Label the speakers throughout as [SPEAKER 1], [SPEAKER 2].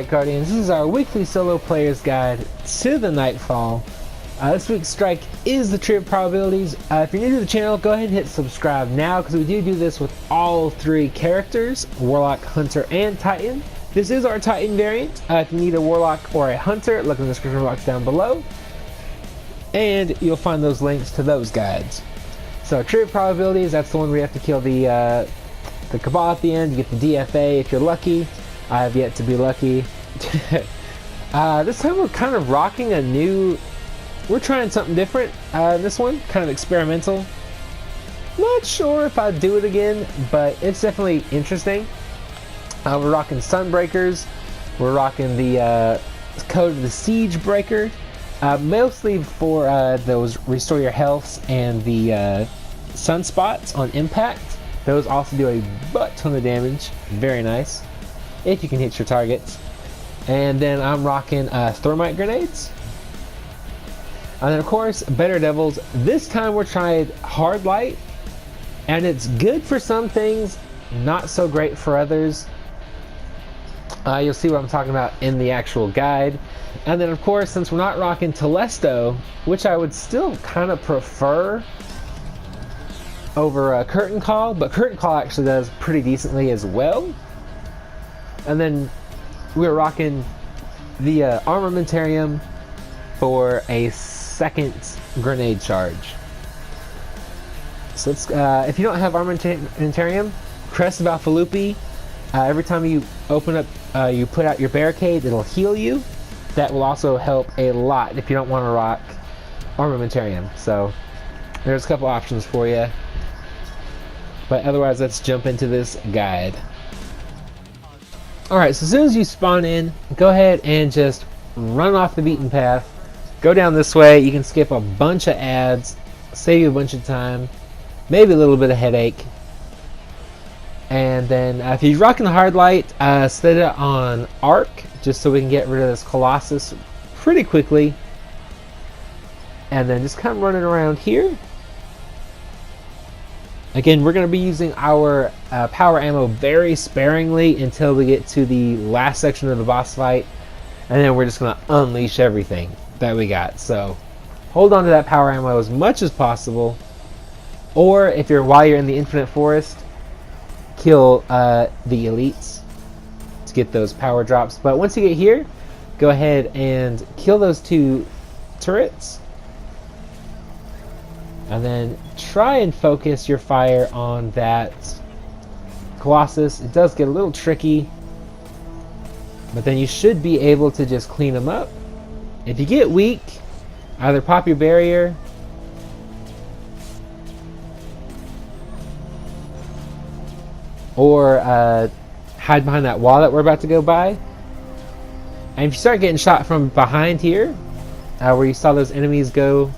[SPEAKER 1] Guardians. This is our weekly solo player's guide to the Nightfall. This week's strike is the Tree of Probabilities. If you're new to the channel, go ahead and hit subscribe now because we do this with all three characters, Warlock, Hunter, and Titan. This is our Titan variant. If you need a Warlock or a Hunter, look in the description box down below. And you'll find those links to those guides. So Tree of Probabilities, that's the one where you have to kill the Cabal at the end. You get the DFA if you're lucky. I have yet to be lucky. This time we're kind of rocking a new... We're trying something different this one. Kind of experimental. Not sure if I'd do it again, but it's definitely interesting. We're rocking Sunbreakers. We're rocking the Code of the Siege Breaker. Mostly for those restore your health and the sunspots on impact. Those also do a butt ton of damage. Very nice. If you can hit your targets. And then I'm rocking thermite grenades. And then of course, Better Devils. This time we're trying hard light. And it's good for some things, not so great for others. You'll see what I'm talking about in the actual guide. And then of course, since we're not rocking Telesto, which I would still kind of prefer over Curtain Call, but Curtain Call actually does pretty decently as well. And then we're rocking the Armamentarium for a second grenade charge. So let's, if you don't have Armamentarium, Crest of Alphalupi, every time you open up, you put out your barricade, it'll heal you. That will also help a lot if you don't want to rock Armamentarium. So there's a couple options for you. But otherwise, let's jump into this guide. Alright, so as soon as you spawn in, go ahead and just run off the beaten path. Go down this way. You can skip a bunch of ads, save you a bunch of time, maybe a little bit of headache. And then if you're rocking the hard light, set it on arc, just so we can get rid of this Colossus pretty quickly. And then just kind of running around here. Again, we're going to be using our power ammo very sparingly until we get to the last section of the boss fight. And then we're just going to unleash everything that we got. So hold on to that power ammo as much as possible. Or if you're while you're in the Infinite Forest, kill the elites to get those power drops. But once you get here, go ahead and kill those two turrets. And then try and focus your fire on that Colossus. It does get a little tricky, but then you should be able to just clean them up. If you get weak, either pop your barrier or hide behind that wall that we're about to go by. And if you start getting shot from behind here, where you saw those enemies go,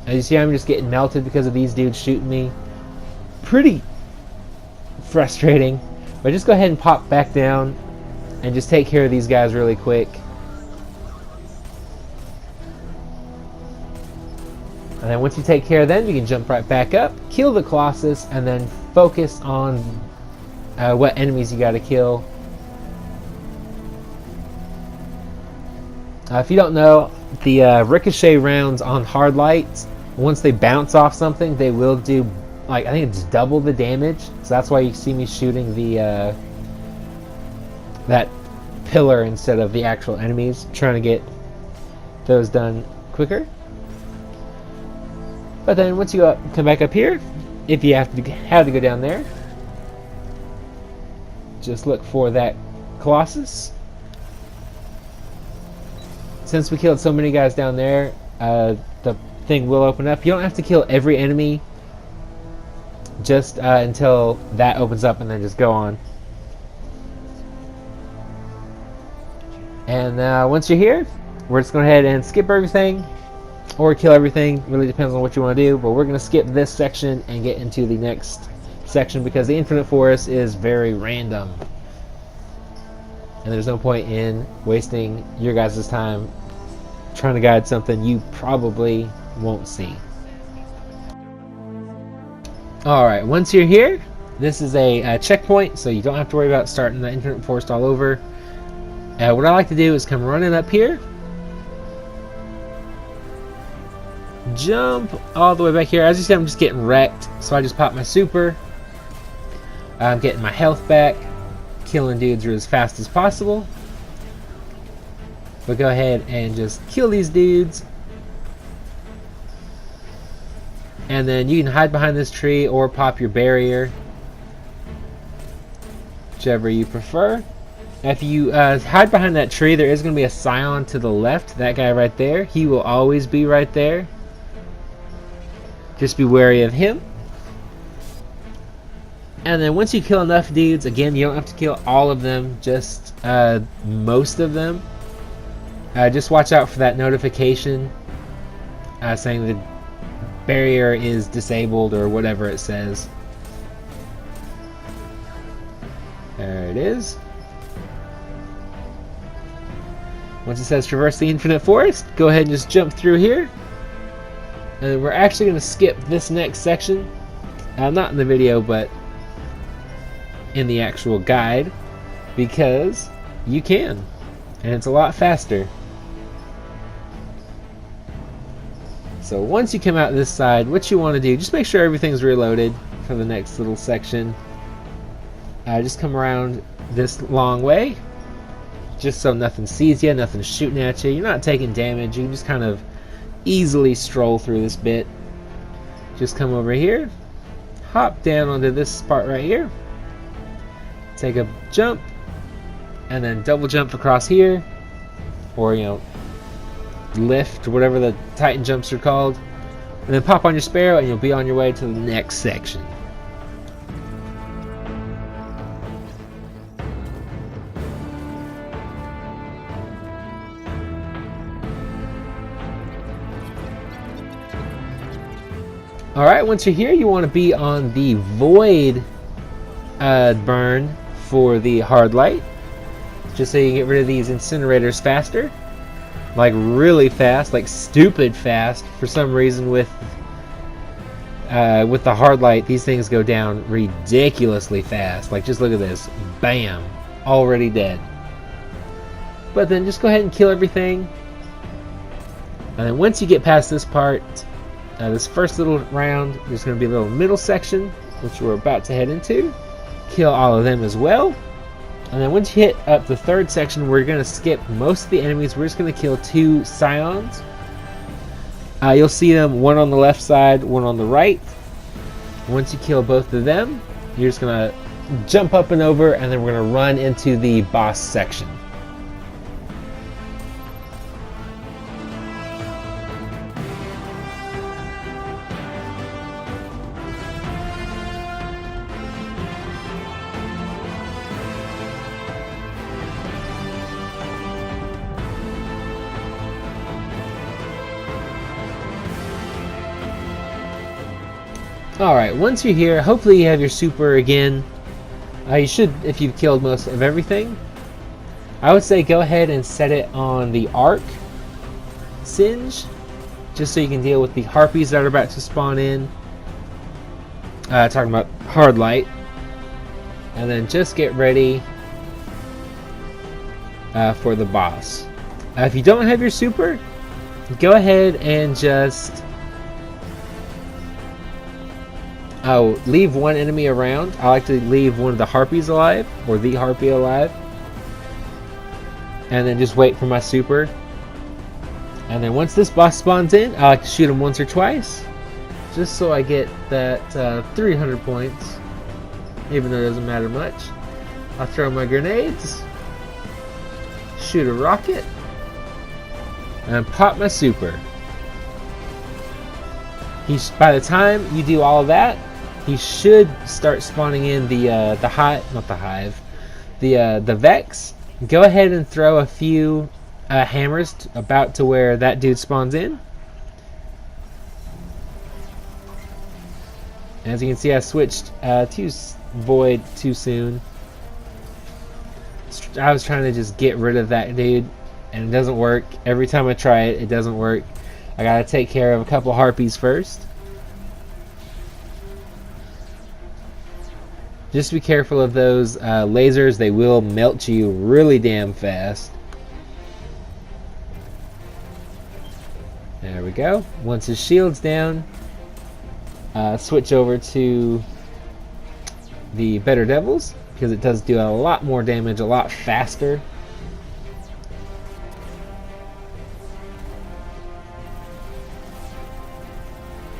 [SPEAKER 1] as you see, I'm just getting melted because of these dudes shooting me. Pretty frustrating. But just go ahead and pop back down and just take care of these guys really quick. And then once you take care of them, you can jump right back up, kill the Colossus, and then focus on what enemies you gotta kill. If you don't know, the ricochet rounds on hard lights, once they bounce off something, they will do, like, I think it's double the damage. So that's why you see me shooting the that pillar instead of the actual enemies, trying to get those done quicker. But then once you come back up here, if you have to go down there, just look for that Colossus. Since we killed so many guys down there, the thing will open up. You don't have to kill every enemy, just until that opens up, and then just go on. And once you're here, we're just going to go ahead and skip everything, or kill everything. Really depends on what you want to do, but we're going to skip this section and get into the next section because the Infinite Forest is very random. And there's no point in wasting your guys' time trying to guide something you probably won't see. Alright, once you're here, This is a checkpoint, so you don't have to worry about starting the infinite forest all over. What I like to do is come running up here, jump all the way back here. As you see, I'm just getting wrecked, so I just pop my super. I'm getting my health back, killing dudes as fast as possible. But go ahead and just kill these dudes. And then you can hide behind this tree or pop your barrier, whichever you prefer. If you hide behind that tree, there is going to be a scion to the left. That guy right there, he will always be right there. Just be wary of him. And then once you kill enough dudes, again, you don't have to kill all of them, just most of them. Just watch out for that notification saying the barrier is disabled or whatever it says. There it is. Once it says traverse the infinite forest, go ahead and just jump through here. And we're actually going to skip this next section. Not in the video, but in the actual guide, because you can. And it's a lot faster. So once you come out this side, what you want to do, just make sure everything's reloaded for the next little section. Just come around this long way, just so nothing sees you, nothing's shooting at you. You're not taking damage. You can just kind of easily stroll through this bit. Just come over here, hop down onto this part right here, take a jump, and then double jump across here, or lift, or whatever the Titan jumps are called, and then pop on your sparrow and you'll be on your way to the next section. Alright, once you're here, you want to be on the void burn for the hard light, just so you can get rid of these incinerators faster. Like really fast, like stupid fast. For some reason with the hard light, these things go down ridiculously fast. Like just look at this. Bam. Already dead. But then just go ahead and kill everything. And then once you get past this part, this first little round, there's going to be a little middle section, which we're about to head into. Kill all of them as well. And then once you hit up the third section, we're going to skip most of the enemies. We're just going to kill 2 scions. You'll see them, one on the left side, one on the right. Once you kill both of them, you're just going to jump up and over, and then we're going to run into the boss section. Alright, once you're here, hopefully you have your super again. You should, if you've killed most of everything. I would say go ahead and set it on the arc singe, just so you can deal with the harpies that are about to spawn in. Talking about hard light. And then just get ready for the boss. If you don't have your super, go ahead and just leave one enemy around. I like to leave one of the harpies alive, or the harpy alive, and then just wait for my super. And then once this boss spawns in, I like to shoot him once or twice, just so I get that 300 points, even though it doesn't matter much. I'll throw my grenades, shoot a rocket, and pop my super. By the time you do all of that, he should start spawning in the Vex. Go ahead and throw a few hammers about to where that dude spawns in. As you can see, I switched to Void too soon. I was trying to just get rid of that dude, and it doesn't work. Every time I try it, it doesn't work. I gotta take care of a couple harpies first. Just be careful of those lasers. They will melt you really damn fast. There we go. Once his shield's down, switch over to the Better Devils, because it does do a lot more damage a lot faster.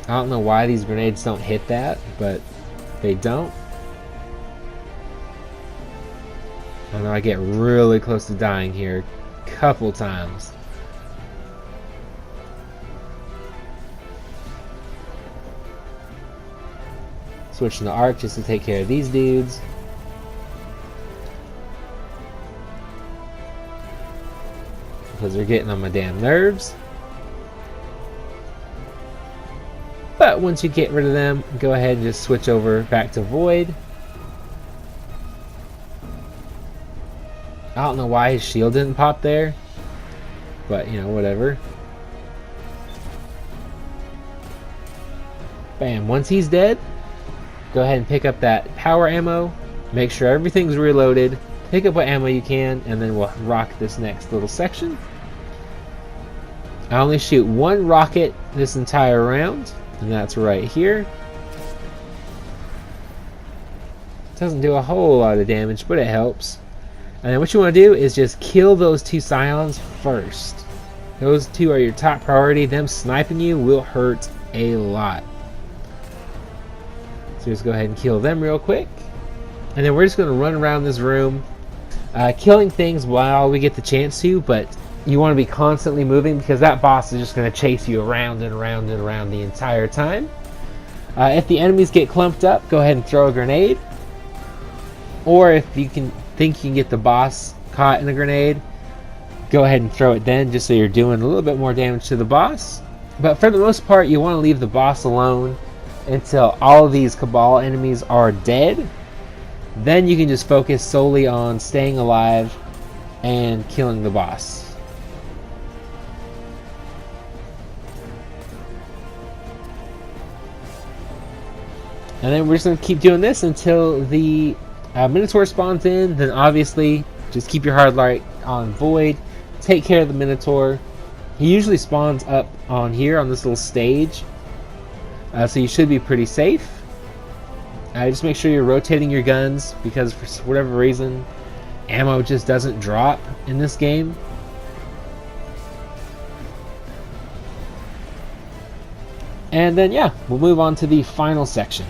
[SPEAKER 1] I don't know why these grenades don't hit that, but they don't. I know I get really close to dying here a couple times. Switching to arc just to take care of these dudes. Because they're getting on my damn nerves. But once you get rid of them, go ahead and just switch over back to Void. I don't know why his shield didn't pop there, but you know, whatever. Bam, once he's dead, go ahead and pick up that power ammo, make sure everything's reloaded, pick up what ammo you can, and then we'll rock this next little section. I only shoot one rocket this entire round, and that's right here. Doesn't do a whole lot of damage, but it helps. And then what you want to do is just kill those two Scions first. Those two are your top priority. Them sniping you will hurt a lot. So just go ahead and kill them real quick. And then we're just going to run around this room, killing things while we get the chance to, but you want to be constantly moving because that boss is just going to chase you around and around and around the entire time. If the enemies get clumped up, go ahead and throw a grenade. Or if you think you can get the boss caught in a grenade, go ahead and throw it then, just so you're doing a little bit more damage to the boss. But for the most part, you want to leave the boss alone until all of these Cabal enemies are dead. Then you can just focus solely on staying alive and killing the boss. And then we're just going to keep doing this until the Minotaur spawns in. Then obviously just keep your hard light on Void, take care of the Minotaur. He usually spawns up on here on this little stage, so you should be pretty safe. Just make sure you're rotating your guns, because for whatever reason ammo just doesn't drop in this game. And then yeah, we'll move on to the final section.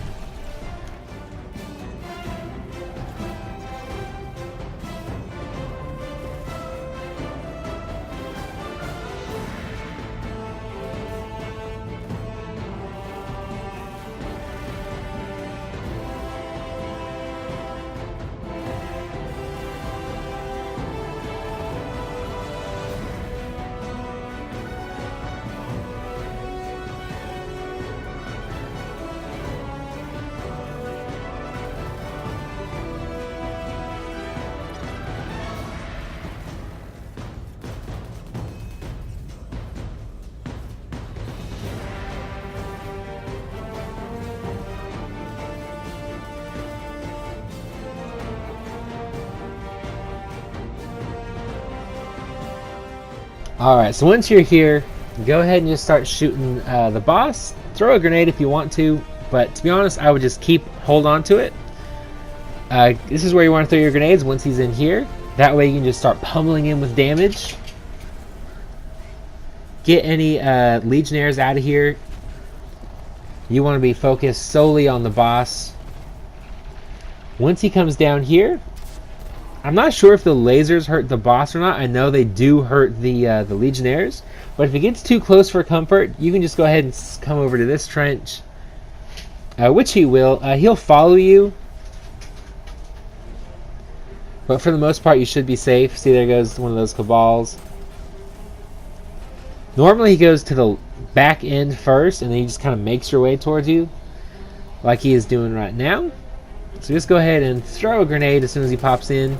[SPEAKER 1] Alright, so once you're here, go ahead and just start shooting the boss. Throw a grenade if you want to, but to be honest, I would just hold on to it. This is where you want to throw your grenades once he's in here. That way you can just start pummeling him with damage. Get any Legionnaires out of here. You want to be focused solely on the boss. Once he comes down here, I'm not sure if the lasers hurt the boss or not. I know they do hurt the Legionnaires. But if it gets too close for comfort, you can just go ahead and come over to this trench. Which he will. He'll follow you. But for the most part, you should be safe. See, there goes one of those Cabals. Normally he goes to the back end first, and then he just kind of makes your way towards you. Like he is doing right now. So just go ahead and throw a grenade as soon as he pops in.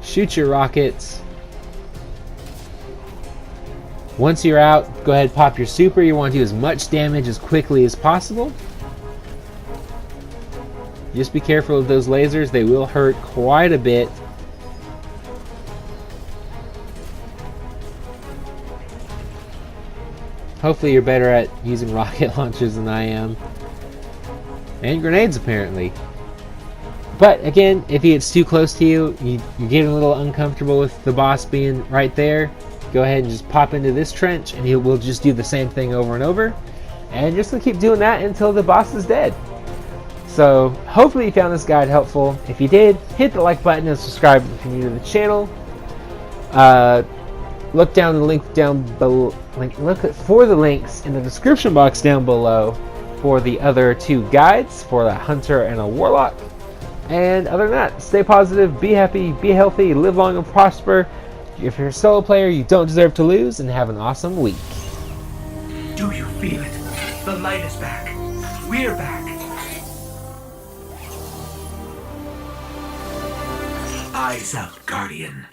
[SPEAKER 1] Shoot your rockets. Once you're out, go ahead and pop your super. You want to do as much damage as quickly as possible. Just be careful of those lasers. They will hurt quite a bit. Hopefully you're better at using rocket launchers than I am. And grenades, apparently. But again, if he gets too close to you, you're getting a little uncomfortable with the boss being right there, go ahead and just pop into this trench, and he will just do the same thing over and over. And just gonna keep doing that until the boss is dead. So hopefully you found this guide helpful. If you did, hit the like button and subscribe if you're new to the channel. Look down the link down below. Look for the links in the description box down below for the other two guides for a hunter and a warlock. And other than that, stay positive, be happy, be healthy, live long and prosper. If you're a solo player, you don't deserve to lose, and have an awesome week.
[SPEAKER 2] Do you feel it? The light is back. We're back. Eyes out, Guardian.